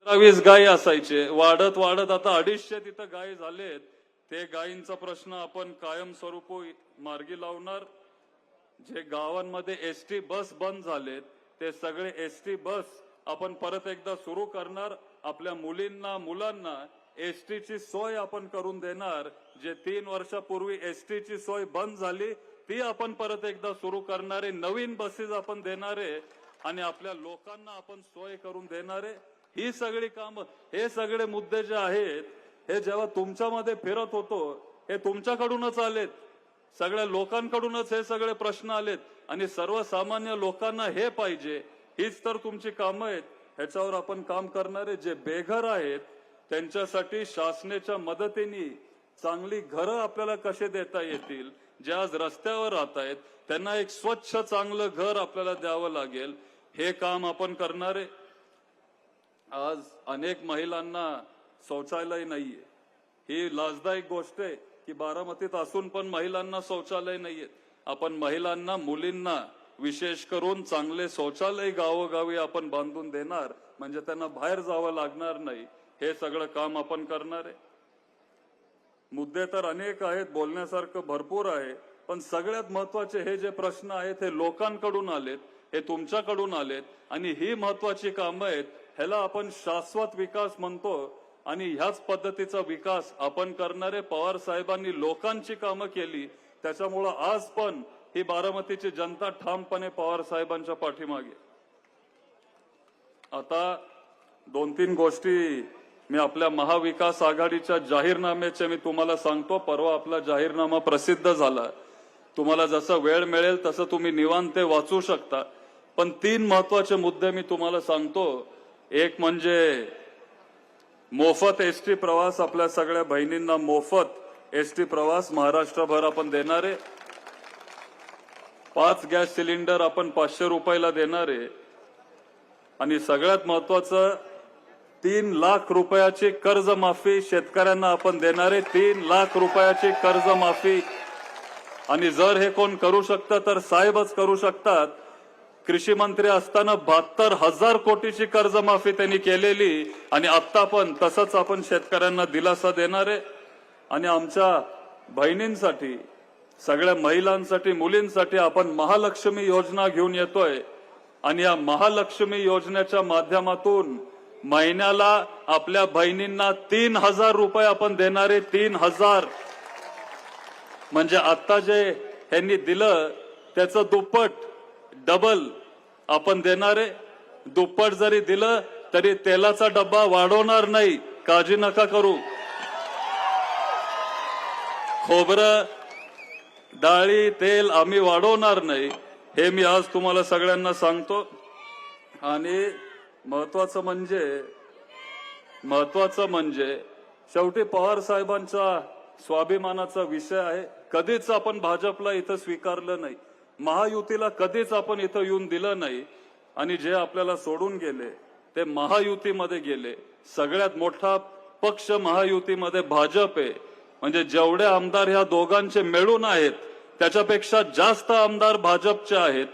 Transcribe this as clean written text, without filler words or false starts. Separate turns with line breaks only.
20 गायी असायचे, वाढत वाढत आता 250 तिथं गायी झालेत. ते गायींचा प्रश्न आपण कायमस्वरूपी मार्गी लावणार. जे गावांमध्ये एसटी बस बंद झालेत ते सगळे एसटी बस आपण परत एकदा सुरू करणार. आपल्या मुलींना मुलांना एसटीची सोय आपण करून देणार. जे 3 वर्षापूर्वी एसटीची सोय बंद झाली ती आपण परत एकदा सुरू करणारे, नवीन बसेस आपण देणारे आणि आपल्या लोकांना आपण सोय करून देणारे. ही सगळी कामं, हे सगळे मुद्दे जे आहेत हे जेव्हा तुमच्यामध्ये फिरत होतो हे तुमच्याकडूनच आलेत, सगळ्या लोकांकडूनच हे सगळे प्रश्न आलेत आणि सर्वसामान्य लोकांना हे पाहिजे. हीच तर तुमची कामं आहेत. ह्याच्यावर आपण काम करणारे. जे बेघर आहेत त्यांच्यासाठी शासनाच्या मदतीने चांगली घरं आपल्याला कसे देता येतील, जे आज रस्त्यावर राहत आहेत त्यांना एक स्वच्छ चांगलं घर आपल्याला द्यावं लागेल, हे काम आपण करणारे. आज अनेक महिलांना शौचालय नाहीये. ही लाजदायक गोष्ट आहे की बारामतीत असून पण महिलांना शौचालय नाहीयेत. आपण महिलांना मुलींना विशेष करून चांगले शौचालय गावोगावी आपण बांधून देणार, म्हणजे त्यांना बाहेर जावं लागणार नाही. हे सगळं काम आपण करणार आहे. मुद्दे तर अनेक आहेत, बोलण्यासारखं भरपूर आहे, पण सगळ्यात महत्वाचे हे जे प्रश्न आहेत हे लोकांकडून आलेत, हे तुमच्याकडून आलेत आणि ही महत्वाची कामं आहेत. ह्याला आपण शाश्वत विकास म्हणतो आणि ह्याच पद्धतीचा विकास आपण करणारे. पवार साहेबांनी लोकांची कामं केली, त्याच्यामुळं आज पण ही बारामतीची जनता ठामपणे पवार साहेबांच्या पाठीमागे. आता 2-3 गोष्टी मी आपल्या महाविकास आघाडीच्या जाहीरनाम्याचे मी तुम्हाला सांगतो. परवा आपला जाहीरनामा प्रसिद्ध झाला. तुम्हाला जसं वेळ मिळेल तसं तुम्ही निवांत ते वाचू शकता. पण 3 महत्वाचे मुद्दे मी तुम्हाला सांगतो. एक म्हणजे मोफत एसटी प्रवास. आपल्या सगळ्या बहिणींना मोफत एसटी प्रवास महाराष्ट्रभर आपण देणारे. 5 गॅस सिलेंडर आपण 500 रुपयाला देणारे. आणि सगळ्यात महत्वाचं 3 लाख रुपयाची कर्जमाफी शेतकऱ्यांना आपण देणारे. 3 लाख रुपयाची कर्जमाफी. आणि जर हे कोण करू शकतं तर साहेबच करू शकतात. कृषी मंत्री असताना 72,000 कोटीची कर्जमाफी त्यांनी केलेली आणि आता पण तसंच आपण शेतकऱ्यांना दिलासा देणारे. आणि आमच्या बहिणींसाठी, सगळ्या महिलांसाठी, मुलींसाठी आपण महालक्ष्मी योजना घेऊन येतोय आणि या महालक्ष्मी योजनेच्या माध्यमातून महिन्याला आपल्या बहिणींना 3,000 रुपये आपण देणारे. 3,000 म्हणजे आता जे ह्यांनी दिलं त्याचं दुप्पट, डबल आपण देणारे. दुप्पट जरी दिलं तरी तेलाचा डब्बा वाढवणार नाही, काळजी नका करू. खोबरं, डाळी, तेल आम्ही वाढवणार नाही, हे मी आज तुम्हाला सगळ्यांना सांगतो. आणि महत्वाचं म्हणजे शेवटी पवार साहेबांचा स्वाभिमानाचा विषय आहे. कधीच आपण भाजपला इथं स्वीकारलं नाही, महायुतीला कधीच आपण इथं येऊन दिलं नाही. आणि जे आपल्याला सोडून गेले ते महायुतीमध्ये गेले. सगळ्यात मोठा पक्ष महायुतीमध्ये भाजप आहे. म्हणजे जेवढे आमदार ह्या दोघांचे मिळून आहेत त्याच्यापेक्षा जास्त आमदार भाजपचे आहेत.